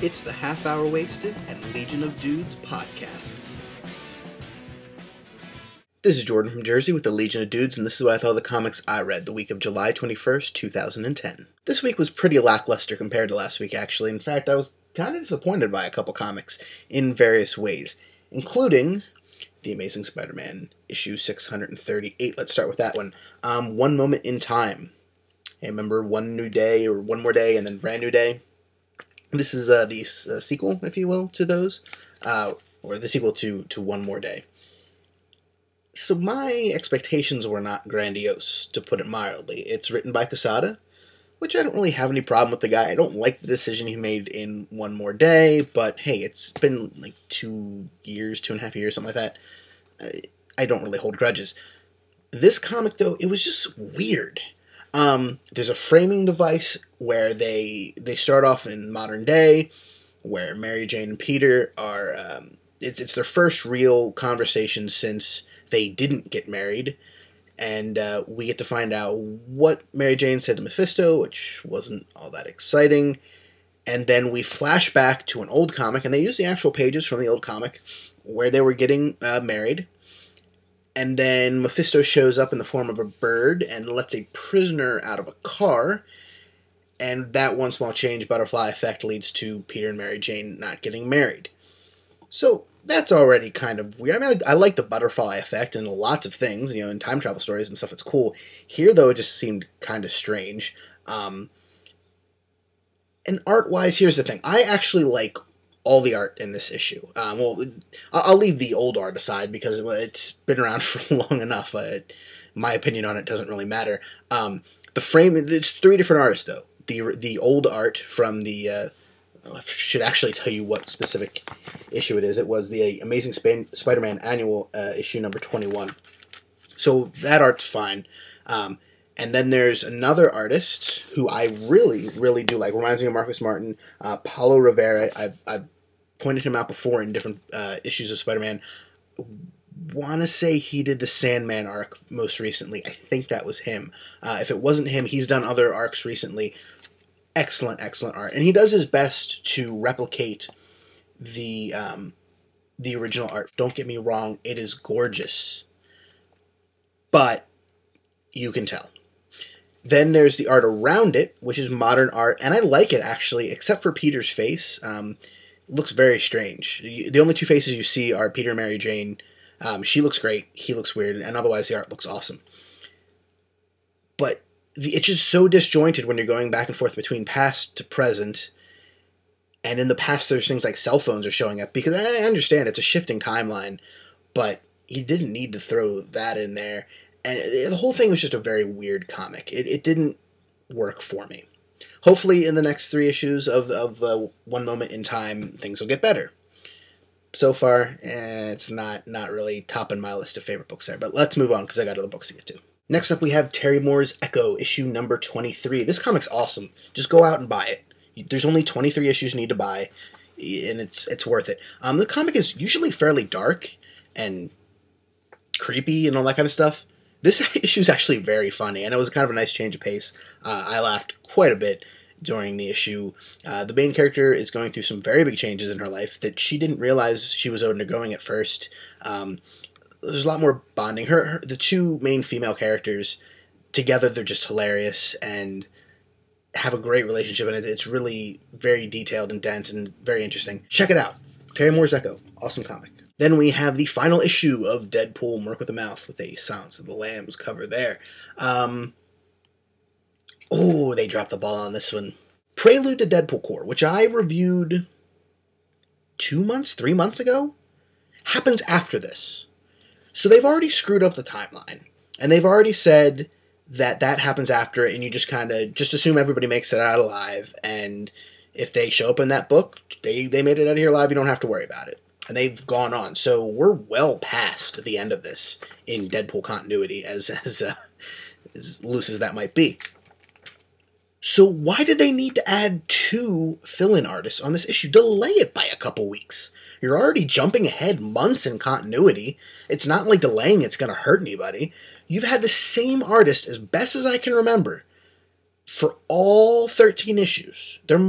It's the Half Hour Wasted and Legion of Dudes podcasts. This is Jordan from Jersey with the Legion of Dudes, and this is what I thought of the comics I read the week of July 21st, 2010. This week was pretty lackluster compared to last week, actually. In fact, I was kind of disappointed by a couple comics in various ways, including The Amazing Spider-Man, issue 638. Let's start with that one. One Moment in Time. Hey, remember One New Day, or One More Day, and then Brand New Day? This is the sequel, if you will, to those, or the sequel to One More Day. So my expectations were not grandiose, to put it mildly. It's written by Quesada, which I don't really have any problem with the guy. I don't like the decision he made in One More Day, but hey, it's been like 2 years, 2.5 years, something like that. I don't really hold grudges. This comic, though, it was just weird. There's a framing device where they start off in modern day, where Mary Jane and Peter are, it's their first real conversation since they didn't get married, and we get to find out what Mary Jane said to Mephisto, which wasn't all that exciting, and then we flash back to an old comic, and they use the actual pages from the old comic, where they were getting married. And then Mephisto shows up in the form of a bird and lets a prisoner out of a car. And that one small change, butterfly effect, leads to Peter and Mary Jane not getting married. So that's already kind of weird. I mean, I like the butterfly effect in lots of things, in time travel stories and stuff, it's cool. Here, though, it just seemed kind of strange. And art-wise, here's the thing. I actually like all the art in this issue. I'll leave the old art aside because it's been around for long enough. My opinion on it doesn't really matter. The frame, it's 3 different artists, though. The old art from the, I should actually tell you what specific issue it is. It was the Amazing Spider-Man annual issue number 21. So that art's fine. And then there's another artist who I really, really do like. Reminds me of Marcus Martin, Paulo Rivera. I've pointed him out before in different issues of Spider-Man. Want to say he did the Sandman arc most recently. I think that was him. If it wasn't him, he's done other arcs recently. Excellent, excellent art. And he does his best to replicate the original art. Don't get me wrong, it is gorgeous. But you can tell. Then there's the art around it, which is modern art, and I like it, actually, except for Peter's face. It looks very strange. The only 2 faces you see are Peter and Mary Jane. She looks great, he looks weird, and otherwise the art looks awesome. But it's just so disjointed when you're going back and forth between past to present, and in the past there's things like cell phones are showing up, because I understand it's a shifting timeline, but he didn't need to throw that in there. And the whole thing was just a very weird comic. It didn't work for me. Hopefully in the next 3 issues of One Moment in Time, things will get better. So far, it's not really topping my list of favorite books there. But let's move on, because I got other books to get to. Next up, we have Terry Moore's Echo, issue number 23. This comic's awesome. Just go out and buy it. There's only 23 issues you need to buy, and it's worth it. The comic is usually fairly dark and creepy and all that kind of stuff. This issue is actually very funny, and it was kind of a nice change of pace. I laughed quite a bit during the issue. The main character is going through some very big changes in her life that she didn't realize she was undergoing at first. There's a lot more bonding. The 2 main female characters, together they're just hilarious and have a great relationship, and it's really very detailed and dense and very interesting. Check it out. Terry Moore's Echo. Awesome comic. Then we have the final issue of Deadpool, Merc with a Mouth, with a Silence of the Lambs cover there. They dropped the ball on this one. Prelude to Deadpool Corps, which I reviewed 3 months ago, happens after this. So they've already screwed up the timeline, and they've already said that happens after it, and you just kind of assume everybody makes it out alive, and if they show up in that book, they made it out of here alive, you don't have to worry about it. And they've gone on. So we're well past the end of this in Deadpool continuity, as loose as that might be. So why did they need to add 2 fill-in artists on this issue? Delay it by a couple weeks. You're already jumping ahead months in continuity. It's not like delaying it's going to hurt anybody. You've had the same artist, as best as I can remember, for all 13 issues. There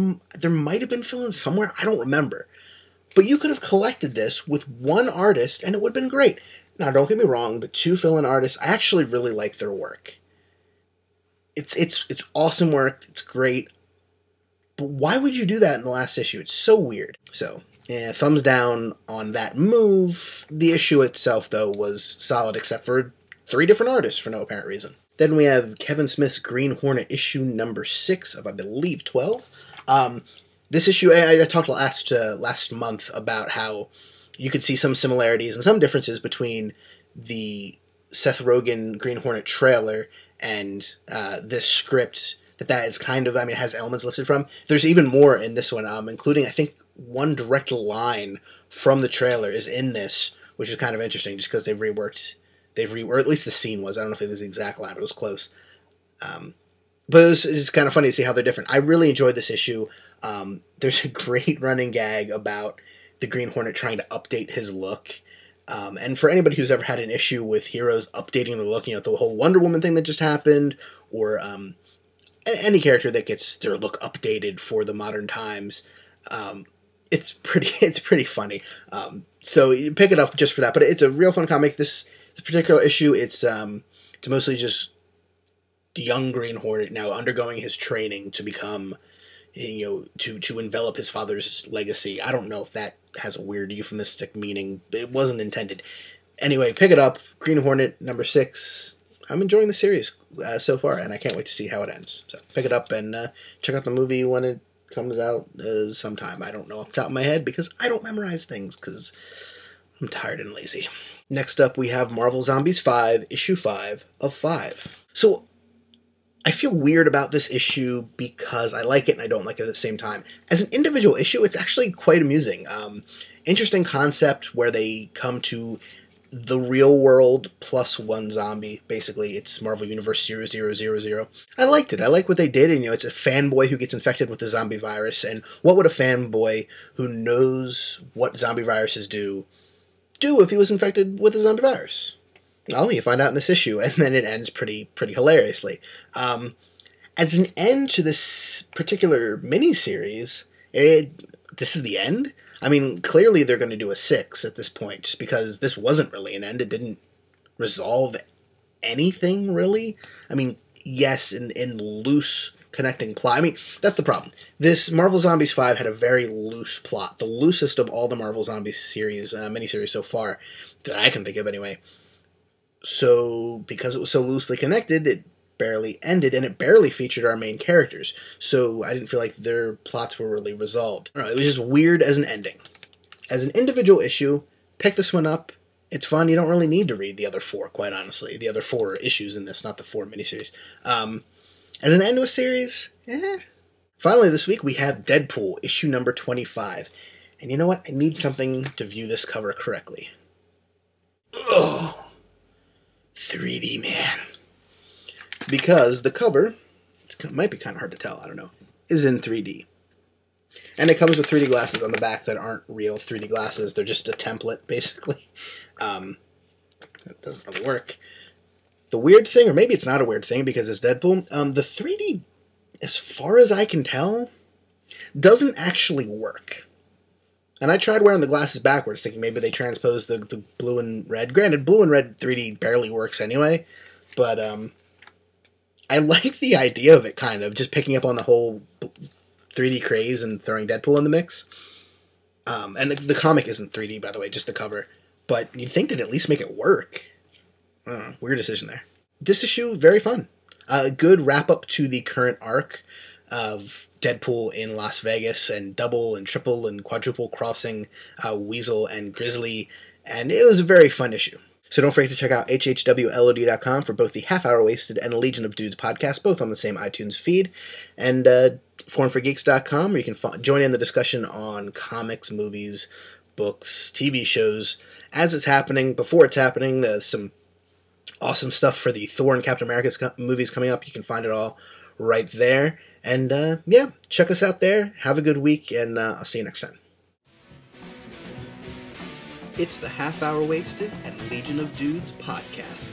might have been fill-ins somewhere, I don't remember. But you could have collected this with one artist, and it would have been great. Now, don't get me wrong, the 2 fill-in artists, I actually really like their work. It's awesome work, it's great. But why would you do that in the last issue? It's so weird. So, yeah, thumbs down on that move. The issue itself, though, was solid, except for 3 different artists for no apparent reason. Then we have Kevin Smith's Green Hornet issue number 6 of, I believe, 12. This issue, I talked last month about how you could see some similarities and some differences between the Seth Rogen Green Hornet trailer and this script. That is kind of, it has elements lifted from. There's even more in this one, including, I think, one direct line from the trailer is in this, which is kind of interesting, just because they've reworked, or at least the scene was. I don't know if it was the exact line, but it was close. But it's kind of funny to see how they're different. I really enjoyed this issue. There's a great running gag about the Green Hornet trying to update his look. And for anybody who's ever had an issue with heroes updating their look, the whole Wonder Woman thing that just happened, or any character that gets their look updated for the modern times, it's pretty funny. So you pick it up just for that. But it's a real fun comic. This particular issue, it's mostly just the young Green Hornet now undergoing his training to become, to envelop his father's legacy. I don't know if that has a weird euphemistic meaning. It wasn't intended. Anyway, pick it up. Green Hornet number 6. I'm enjoying the series so far, and I can't wait to see how it ends. So pick it up and check out the movie when it comes out sometime. I don't know off the top of my head because I don't memorize things because I'm tired and lazy. Next up, we have Marvel Zombies 5, issue 5 of 5. So I feel weird about this issue because I like it and I don't like it at the same time. As an individual issue, it's actually quite amusing. Interesting concept where they come to the real world plus one zombie. Basically, it's Marvel Universe 0000. I liked it. I like what they did. And, it's a fanboy who gets infected with the zombie virus. And what would a fanboy who knows what zombie viruses do if he was infected with a zombie virus? Well, you find out in this issue, and then it ends pretty hilariously. As an end to this particular miniseries, this is the end? Clearly they're going to do a 6 at this point, just because this wasn't really an end. It didn't resolve anything, really. Yes, in loose connecting plot. That's the problem. This Marvel Zombies 5 had a very loose plot. The loosest of all the Marvel Zombies series, miniseries so far, that I can think of anyway. So, because it was so loosely connected, it barely ended, and it barely featured our main characters. So, I didn't feel like their plots were really resolved. It was just weird as an ending. As an individual issue, pick this one up. It's fun. You don't really need to read the other 4, quite honestly. The other 4 issues in this, not the 4 miniseries. As an end to a series, Finally, this week, we have Deadpool, issue number 25. And you know what? I need something to view this cover correctly. Ugh. 3D, man. Because the cover, it might be kind of hard to tell, I don't know, is in 3D. And it comes with 3D glasses on the back that aren't real 3D glasses. They're just a template, basically. That doesn't really work. The weird thing, or maybe it's not a weird thing because it's Deadpool, the 3D, as far as I can tell, doesn't actually work. And I tried wearing the glasses backwards, thinking maybe they transposed the blue and red. Granted, blue and red 3D barely works anyway, but I like the idea of it, kind of, just picking up on the whole 3D craze and throwing Deadpool in the mix. And the comic isn't 3D, by the way, just the cover. But you'd think they'd at least make it work. I don't know, weird decision there. This issue, very fun. A good wrap-up to the current arc of Deadpool in Las Vegas and double and triple and quadruple crossing Weasel and Grizzly, and it was a very fun issue. So don't forget to check out hhwlod.com for both the Half Hour Wasted and Legion of Dudes podcast, both on the same iTunes feed, and forumforgeeks.com, where you can join in the discussion on comics, movies, books, TV shows, as it's happening, before it's happening. There's some awesome stuff for the Thor and Captain America movies coming up. You can find it all right there. And, check us out there. Have a good week, and I'll see you next time. It's the Half Hour Wasted and Legion of Dudes podcast.